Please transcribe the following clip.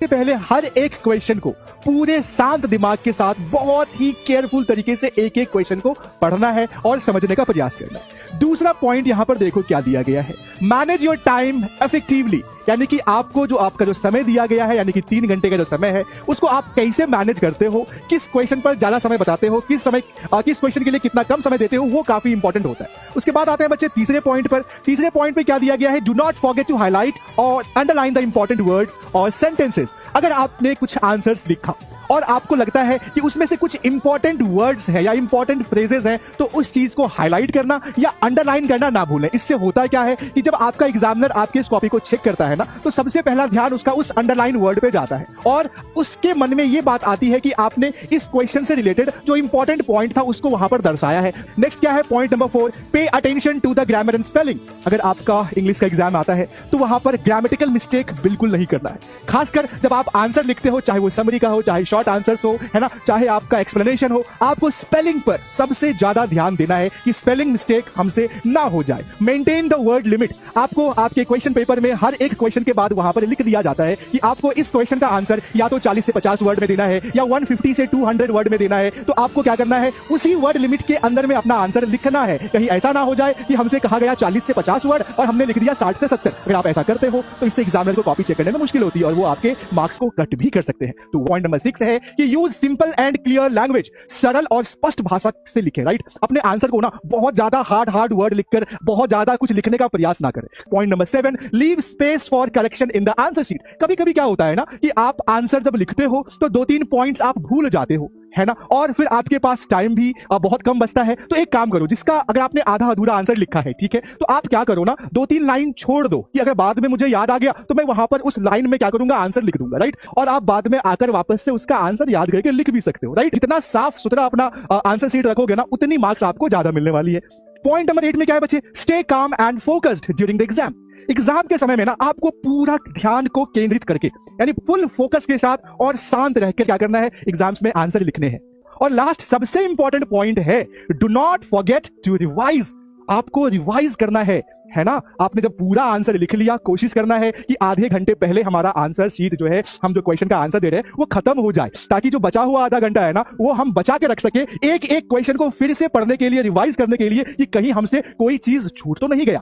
सबसे पहले हर एक क्वेश्चन को पूरे शांत दिमाग के साथ बहुत ही केयरफुल तरीके से एक एक क्वेश्चन को पढ़ना है और समझने का प्रयास करना है। दूसरा पॉइंट यहां पर देखो क्या दिया गया है, मैनेज योर टाइम इफेक्टिवली, यानी कि आपको जो आपका जो समय दिया गया है, यानी कि 3 घंटे का जो समय है, उसको आप कैसे मैनेज करते हो, किस क्वेश्चन पर ज्यादा समय बताते हो, किस क्वेश्चन के लिए कितना कम समय देते हो, वो काफी इंपॉर्टेंट होता है। उसके बाद आते हैं बच्चे तीसरे पॉइंट पर। तीसरे पॉइंट पे क्या दिया गया है, do not forget to highlight और अंडरलाइन द इंपॉर्टेंट वर्ड्स और सेंटेंसेस। अगर आपने कुछ आंसर्स लिखा और आपको लगता है कि उसमें से कुछ इंपॉर्टेंट वर्ड्स है या इंपॉर्टेंट फ्रेजेस हैं, तो उस चीज को हाईलाइट करना या अंडरलाइन करना ना भूलें। इससे होता क्या है कि जब आपका एग्जामिनर आपके इस कॉपी को चेक करता है ना, तो सबसे पहला ध्यान उसका उस अंडरलाइन वर्ड पे जाता है और उसके मन में यह बात आती है कि आपने इस क्वेश्चन से रिलेटेड जो इंपॉर्टेंट पॉइंट था उसको वहां पर दर्शाया है। नेक्स्ट क्या है, point number 4, pay attention to the grammar and spelling. अगर आपका इंग्लिश का एग्जाम आता है तो वहां पर ग्रामेटिकल मिस्टेक बिल्कुल नहीं करना है, खासकर जब आप आंसर लिखते हो, चाहे वो समरी का हो, चाहे शॉर्ट आंसर्स हो, है ना, चाहे आपका एक्सप्लेनेशन हो, आपको स्पेलिंग पर सबसे ज्यादा ध्यान देना है कि स्पेलिंग मिस्टेक हमसे ना हो जाए। Maintain the word limit. आपको आपके क्वेश्चन पेपर में हर एक क्वेश्चन के बाद वहां पर लिख दिया जाता है कि आपको इस क्वेश्चन का आंसर या तो 40 से 50 वर्ड में देना है या 150 से 200 वर्ड में देना है। तो आपको क्या करना है, उसी वर्ड लिमिट के अंदर में अपना आंसर लिखना है। कहीं ऐसा ना हो जाए कि हमसे कहा गया 40 से 50 वर्ड और हमने लिख दिया 60 से 70। अगर आप ऐसा करते हो तो इससे एग्जामिनर को कॉपी चेक करने में मुश्किल होती है और वो आपके मार्क्स को कट भी कर सकते हैं। तो पॉइंट नंबर 6 है कि use simple and clear language. सरल और स्पष्ट भाषा से लिखें, राइट। अपने आंसर को ना बहुत ज्यादा हार्ड वर्ड लिखकर बहुत ज्यादा कुछ लिखने का प्रयास ना करें। Point number 7, leave space for correction in the answer sheet. कभी कभी क्या होता है ना कि आप आंसर जब लिखते हो तो 2-3 पॉइंट्स आप भूल जाते हो, है ना, और फिर आपके पास टाइम भी बहुत कम बचता है। तो एक काम करो, जिसका अगर आपने आधा अधूरा आंसर लिखा है, ठीक है, तो आप क्या करो ना, 2-3 लाइन छोड़ दो कि अगर बाद में मुझे याद आ गया तो मैं वहां पर उस लाइन में क्या करूंगा, आंसर लिख दूंगा, राइट। और आप बाद में आकर वापस से उसका आंसर याद करके लिख भी सकते हो, राइट। जितना साफ सुथरा अपना आंसर शीट रखोगे ना, उतनी मार्क्स आपको ज्यादा मिलने वाली है। पॉइंट नंबर 8 में क्या है बच्चे, stay calm and focused during the exam. Exam के समय में ना आपको पूरा ध्यान को केंद्रित करके, यानी फुल फोकस के साथ और शांत रहकर क्या करना है, एग्जाम्स में आंसर लिखने हैं। और लास्ट सबसे इंपॉर्टेंट पॉइंट है, do not forget to revise. आपको रिवाइज करना है ना। आपने जब पूरा आंसर लिख लिया, कोशिश करना है कि आधे घंटे पहले हमारा आंसर शीट जो है, हम जो क्वेश्चन का आंसर दे रहे हैं, वो खत्म हो जाए, ताकि जो बचा हुआ आधा घंटा है ना, वो हम बचा के रख सके एक एक क्वेश्चन को फिर से पढ़ने के लिए, रिवाइज करने के लिए, कि कहीं हमसे कोई चीज छूट तो नहीं गया।